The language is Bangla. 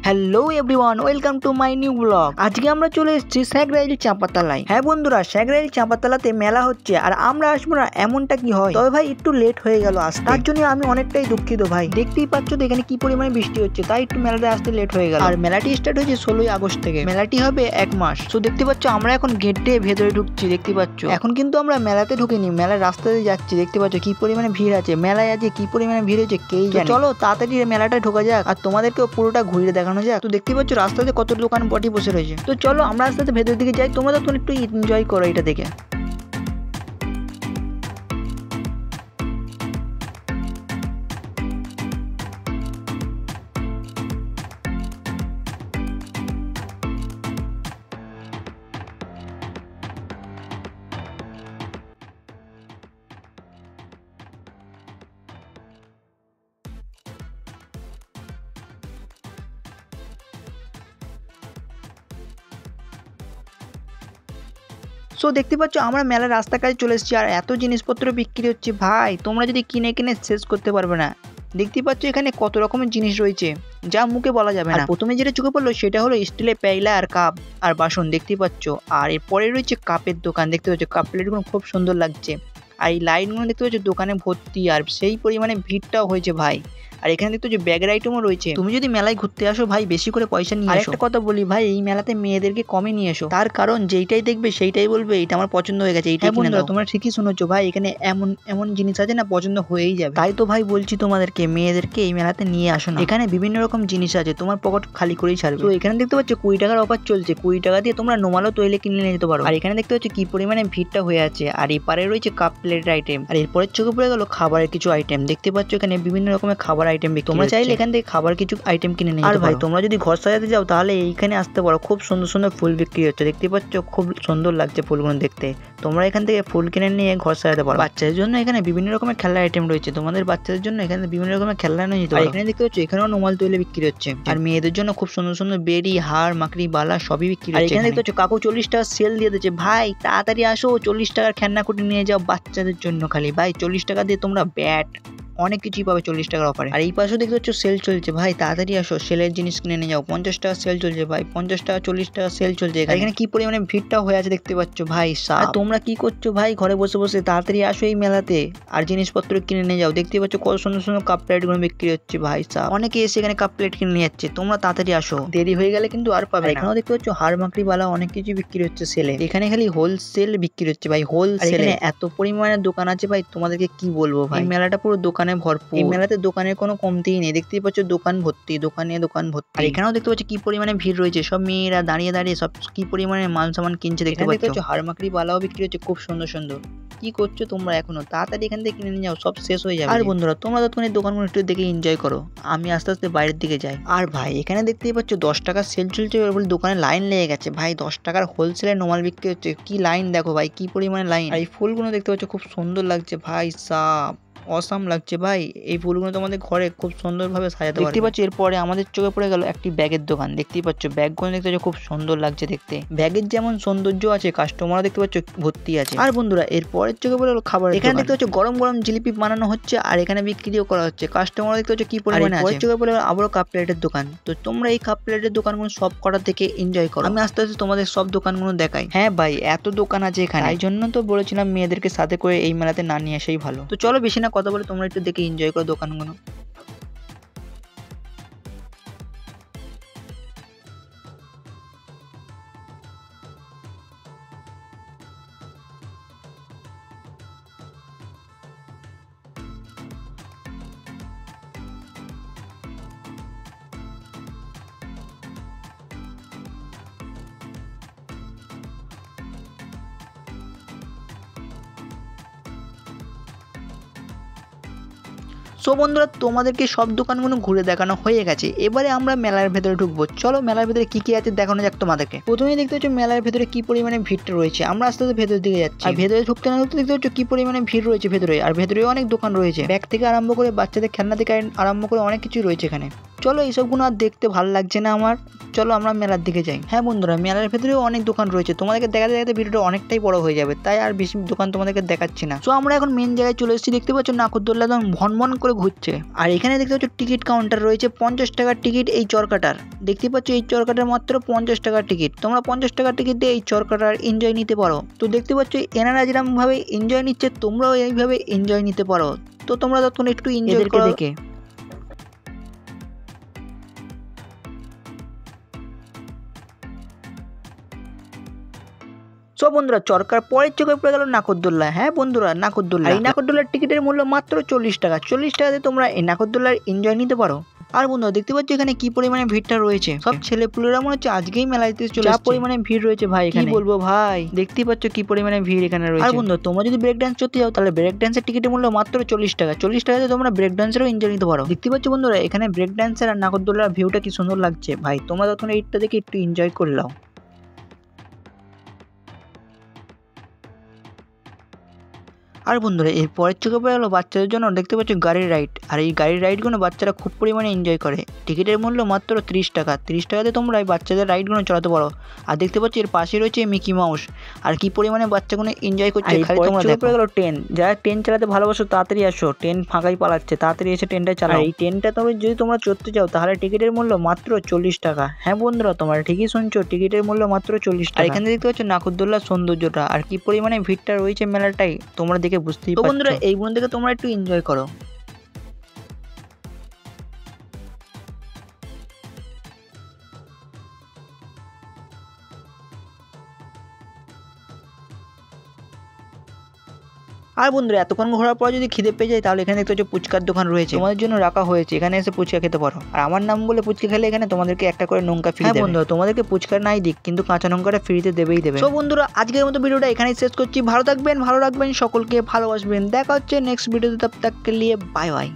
Hello everyone, welcome to my new blog. আজকে আমরা চলে এসেছি শেখরাইল চাঁপাতলায়। হ্যাঁ বন্ধুরা, শেখরাইল চাঁপাতলাতে মেলা হচ্ছে আর আমরা আসবো না এমনটা কি হয়? তবে ভাই একটু লেট হয়ে গেল আসতে, তার জন্য আমি অনেকটাই দুঃখিত ভাই। দেখতেই পাচ্ছ তো এখানে কি পরিমাণে বৃষ্টি হচ্ছে, তাই একটু মেলাতে আসতে লেট হয়ে গেল। আর মেলাটি স্টার্ট হয়েছে 16ই আগস্ট থেকে, মেলাটি হবে 1 মাস। তো দেখতে পাচ্ছ আমরা এখন গেট দিয়ে ভেতরে ঢুকছি। দেখতে পাচ্ছ এখন কিন্তু আমরা মেলাতে ঢুকিনি, মেলার রাস্তাতে যাচ্ছি। দেখতে পাচ্ছ কি পরিমাণে ভিড় আছে, মেলায় আছে কি পরিমাণে ভিড় হচ্ছে কে জানে। চলো তাড়াতাড়ি মেলাটা ঢোকা যাক আর তোমাদেরকে পুরোটা ঘুরে দেখানো যাক। তো দেখতে পাচ্ছ রাস্তাতে কত দোকান বটি বসে রয়েছে। তো চলো আমরা আস্তে আস্তে ভেতরের দিকে যাই, তোমরা তো একটু এনজয় করো এটা দেখে। সো দেখতে পাচ্ছ আমরা মেলার রাস্তার কাছে চলে এসেছি আর এত জিনিসপত্র বিক্রি হচ্ছে ভাই, তোমরা যদি কিনে কিনে শেষ করতে পারবে না। দেখতে পাচ্ছ এখানে কত রকমের জিনিস রয়েছে যা মুখে বলা যাবে না। প্রথমে যেটা চোখে পড়লো সেটা হলো স্টিলের পেয়লা আর কাপ আর বাসন দেখতে পাচ্ছ। আর এরপরে রয়েছে কাপের দোকান, দেখতে পাচ্ছ কাপ প্লেটগুলো খুব সুন্দর লাগছে। আর এই লাইনগুলো দেখতে পাচ্ছ দোকানে ভর্তি আর সেই পরিমাণে ভিড়টাও হয়েছে ভাই। আর এখানে দেখতে যে ব্যাগের আইটেমও রয়েছে। তুমি যদি মেলায় ঘুরতে আসো ভাই বেশি করে পয়সা নিয়ে আসো। একটা কথা বলি ভাই, এই মেলাতে মেয়েদেরকে কমে নিয়ে এসো, তার কারণ যেইটাই দেখবে সেইটাই বলবে এটা আমার পছন্দ হয়ে গেছে, এইটাই কিনে দাও। তোমরা ঠিকই শুনেছো ভাই, এখানে এমন এমন জিনিস আছে না পছন্দ হয়েই যাবে। তাই তো ভাই বলছি তোমাদেরকে মেয়েদেরকে এই মেলাতে নিয়ে আসো না, এখানে বিভিন্ন রকম জিনিস আছে, তোমার পকেট খালি করেই ছাড়বে। তো এখানে দেখতে পাচ্ছ 20 টাকার অফার চলছে, 20 টাকা দিয়ে তোমরা নোমালও তৈলে কিনে নিয়ে যেতে পারো। আর এখানে দেখতে পাচ্ছ কি পরিমাণে ভিড়টা হয়ে আছে। আর এপারে রয়েছে কাপ প্লেটের আইটেম। আর এরপরের চোখে পড়ে গেল খাবারের কিছু আইটেম। দেখতে পাচ্ছ এখানে বিভিন্ন রকমের খাবার আইটেম বিক্রি। তোমরা চাইলে এখান থেকে খাবার কিছু আইটেম কিনে নিতে পারো। আর ভাই তোমরা যদি ঘর সাজাতে যাও তাহলে এইখানে আসতে পারো, খুব সুন্দর সুন্দর ফুল বিক্রি হচ্ছে। দেখতে পাচ্ছ খুব সুন্দর লাগছে ফুলগুলো দেখতে। তোমরা এখান থেকে ফুল কিনে নিয়ে ঘর সাজাতে পারো। বাচ্চাদের জন্য এখানে বিভিন্ন রকমের খেলার আইটেম রয়েছে, তোমাদের বাচ্চাদের জন্য এখানে বিভিন্ন রকমের খেলনা নিয়ে যেতে পারো। এখানে দেখতে পাচ্ছ এখানেও নোমাল তৈলে বিক্রি হচ্ছে। আর মেয়েদের জন্য খুব সুন্দর সুন্দর বেড়ি, হার, মাকড়ি, বালা সবই বিক্রি হচ্ছে। এখানে দেখতে পাচ্ছ কাকু 40 টাকা সেল দিয়ে দিচ্ছে। ভাই তাড়াতাড়ি আসো, 40 টাকার খেলনা কুটি নিয়ে যাও বাচ্চাদের জন্য। খালি ভাই 40 টাকা দিয়ে তোমরা ব্যাট অনেক কিছুই পাবে 40 টাকার অফারে। আর এই পাশেও দেখতে পাচ্ছ সেল চলছে, ভাই তাড়াতাড়ি আসো সেলের জিনিস কিনে নিয়ে যাও। 50 টাকা সেল চলছে ভাই, 50 টাকা 40 টাকা সেল চলছে। এখানে কি পরিমাণে ভিড়টা হয়ে আছে দেখতে পাচ্ছ ভাই। তোমরা কি করছো ভাই ঘরে বসে বসে? তাড়াতাড়ি আসো এই মেলাতে আর জিনিসপত্র কিনে নিয়ে যাও। দেখতে পাচ্ছ কত সুন্দর সুন্দর কাপ প্লেট গুলো বিক্রি হচ্ছে ভাই সাহেব, অনেকে এসে এখানে কাপ প্লেট কিনে নিয়ে যাচ্ছে। তোমরা তাড়াতাড়ি আসো, দেরি হয়ে গেলে কিন্তু আর পাবে না। এখানেও দেখতে পাচ্ছ হাড় মাকড়ি বালা অনেক কিছু বিক্রি হচ্ছে সেলে। এখানে খালি হোলসেল বিক্রি হচ্ছে ভাই, হোলসেলে এত পরিমাণে দোকান আছে ভাই, তোমাদেরকে কি বলবো ভাই। মেলাটা পুরো দোকানে ভরপুর, এই মেলাতে দোকানের কোনো কমতিই নেই। দেখতেই পাচ্ছ দোকান ভর্তি, দোকান ভর্তি। আর এখানেও দেখতে পাচ্ছ কি পরিমাণে ভিড় রয়েছে, সব মেয়েরা দাঁড়িয়ে দাঁড়িয়ে সব কি পরিমাণে মাল সামান কিনছে। দেখতে পাচ্ছ হাড় মাকড়ি বালাও বিক্রি হচ্ছে খুব সুন্দর সুন্দর। কি করছো তোমরা এখনো? তাড়াতাড়ি এখান থেকে কিনে নিয়ে যাও, সব শেষ হয়ে যাবে। আর বন্ধুরা তোমরা ততক্ষণ এই দোকানগুলো একটু দেখে এনজয় করো, আমি আস্তে আস্তে বাইরের দিকে যাই। আর ভাই এখানে দেখতেই পাচ্ছ 10 টাকার সেল চলছে বলে দোকানে লাইন লেগে গেছে ভাই। 10 টাকার হোলসেলের নোমাল বিক্রি হচ্ছে, কি লাইন দেখো ভাই, কি পরিমাণে লাইন। আর এই ফুলগুলো দেখতে পাচ্ছ খুব সুন্দর লাগছে ভাই সাব, অসাম লাগছে ভাই। এই ফুলগুলো তোমাদের ঘরে খুব সুন্দরভাবে সাজাতে পারবে। দেখতে পাচ্ছ এরপরে আমাদের চোখে পড়ে গেল একটি ব্যাগের দোকান। দেখতেই পাচ্ছ ব্যাগগুলো দেখতে পাচ্ছ খুব সুন্দর লাগছে দেখতে। ব্যাগের যেমন সৌন্দর্য আছে কাস্টমার দেখতে পাচ্ছ ভর্তি আছে। আর বন্ধুরা এরপরের চোখে পড়ে গেল খাবার। এখানে দেখতে পাচ্ছ গরম গরম জিলিপি বানানো হচ্ছে আর এখানে বিক্রিও করা হচ্ছে। কাস্টমার দেখতে পাচ্ছ কি পরিমাণে আছে। চোখে পড়ে গেল আবারও কাপ প্লেটের দোকান। তো তোমরা এই কাপ প্লেটের দোকানগুলো সব কটা থেকে এনজয় করো, আমি আস্তে আস্তে তোমাদের সব দোকানগুলো দেখাই। হ্যাঁ ভাই এত দোকান আছে এখানে, এই জন্য তো বলেছিলাম মেয়েদেরকে সাথে করে এই মেলাতে না নিয়ে আসাই ভালো। তো চলো বেশি না কথা বলে তোমরা একটু দেখে এনজয় করো দোকানগুলো। সো বন্ধুরা তোমাদেরকে সব দোকানগুলো ঘুরে দেখানো হয়ে গেছে, এবারে আমরা মেলার ভেতরে ঢুকবো। চলো মেলার ভেতরে কি কি আছে দেখানো যাক তোমাদেরকে। প্রথমেই দেখতে পাচ্ছ মেলার ভেতরে কি পরিমাণে ভিড়টা রয়েছে, আমরা আস্তে আস্তে ভেতরের দিকে যাচ্ছি। আর ভেতরে ঢুকতে না ঢুকতে দেখতে পাচ্ছ কি পরিমাণে ভিড় রয়েছে ভেতরে। আর ভেতরে অনেক দোকান রয়েছে, ব্যাগ থেকে আরম্ভ করে বাচ্চাদের খেলনা থেকে আরম্ভ করে অনেক কিছু রয়েছে এখানে। চলো এইসবগুলো আর দেখতে ভালো লাগছে না আমার, চলো আমরা মেলার দিকে যাই। হ্যাঁ বন্ধুরা, মেলার ভেতরেও অনেক দোকান রয়েছে, তোমাদেরকে দেখাতে দেখাতে ভিডিওটা অনেকটাই বড় হয়ে যাবে, তাই আর বেশি দোকান তোমাদেরকে দেখাচ্ছি না। তো আমরা এখন মেন জায়গায় চলে এসেছি, দেখতে পাচ্ছ নাগরদোল্লা একদম ভনভন করে ঘুরছে। আর এখানে দেখতে পাচ্ছ টিকিট কাউন্টার রয়েছে, 50 টাকার টিকিট এই চরকাটার। দেখতে পাচ্ছ এই চরকাটার মাত্র 50 টাকার টিকিট, তোমরা 50 টাকার টিকিট দিয়ে এই চরকাটার এনজয় নিতে পারো। তো দেখতে পাচ্ছ এনারা যেরকম ভাবে এনজয় নিচ্ছে, তোমরাও এইভাবে এনজয় নিতে পারো। তো তোমরা তখন একটু এনজয় করো দেখে। সব বন্ধুরা, চরকার পরের চোখে পড়ে গেল নাগরদোল্লা। হ্যাঁ বন্ধুরা, নাগরদোল্লা, এই নাগরদোল্লার টিকিটের মূল্য মাত্র 40 টাকা। 40 টাকাতে তোমরা এই নাগরদোল্লার এনজয় নিতে পারো। আর বন্ধুরা দেখতে পাচ্ছ এখানে কি পরিমাণে ভিড়টা রয়েছে, সব ছেলেপুলেরা মনে হচ্ছে আজকেই মেলাতে চলে আসছে। পরিমাণে ভিড় রয়েছে ভাই, কি বলবো ভাই, দেখতেই পাচ্ছ কি পরিমাণে ভিড় এখানে রয়েছে। আর বন্ধু, তোমরা যদি ব্রেক ডান্স করতে যাও তাহলে ব্রেক ডান্সের টিকিটের মূল্য মাত্র 40 টাকা। 40 টাকাতে তোমরা ব্রেক ডান্সেরও এনজয় নিতে পারো। দেখতে পাচ্ছ বন্ধুরা এখানে ব্রেক ডান্সের আর নাগরদোল্লার ভিউটা কি সুন্দর লাগছে ভাই, তোমরা তখন এইটা দেখে একটু এনজয় করলাও। আর বন্ধুরা এর পরের চোখে পড়ে গেলো বাচ্চাদের জন্য, দেখতে পাচ্ছ গাড়ির রাইড। আর এই গাড়ির রাইডগুলো বাচ্চারা খুব পরিমাণে এনজয় করে। টিকিটের মূল্য মাত্র 30 টাকা। 30 টাকাতে তোমরা এই বাচ্চাদের রাইডগুলো চালাতে পারো। আর দেখতে পাচ্ছ এর পাশে রয়েছে মিকি মাউস। আর কি পরিমাণে বাচ্চাগুলো এনজয় করছে, খালি তোমরা দেখো। পড়ে গেল ট্রেন, যারা ট্রেন চালাতে ভালোবাসো তাড়াতাড়ি আসো, ট্রেন ফাঁকাই পালাচ্ছে, তাড়াতাড়ি এসে ট্রেনটা চালাও। এই ট্রেনটা যদি তোমরা চড়তে চাও তাহলে টিকিটের মূল্য মাত্র 40 টাকা। হ্যাঁ বন্ধুরা, তোমরা ঠিকই শুনছো, টিকিটের মূল্য মাত্র 40 টাকা। আর এখানে দেখতে পাচ্ছ নাগরদোল্লার সৌন্দর্যটা আর কি পরিমাণে ভিড়টা রয়েছে মেলাটাই, তোমরা দেখে বুঝতেই পারছো। বন্ধুরা এই বোন থেকে তোমরা একটু এনজয় করো। আর বন্ধুরা এতক্ষণ ঘোরার পর যদি খিদে পেয়ে যায় তাহলে এখানে দেখতে হচ্ছে ফুচকার দোকান রয়েছে, তোমাদের জন্য রাখা হয়েছে, এখানে এসে ফুচকা খেতে পারো। আর আমার নাম বলে ফুচকা খেলে এখানে তোমাদেরকে একটা করে লঙ্কা ফ্রি দেবে। বন্ধুরা তোমাদেরকে ফুচকা নাই দিক, কিন্তু কাঁচা লঙ্কাটা ফ্রিতে দেবেই দেবে। তো বন্ধুরা আজকের মতো ভিডিওটা এখানেই শেষ করছি। ভালো থাকবেন, ভালো রাখবেন, সকলকে ভালোবাসবেন। দেখা হচ্ছে নেক্সট ভিডিওতে, তব তক কে লিয়ে বাই বাই।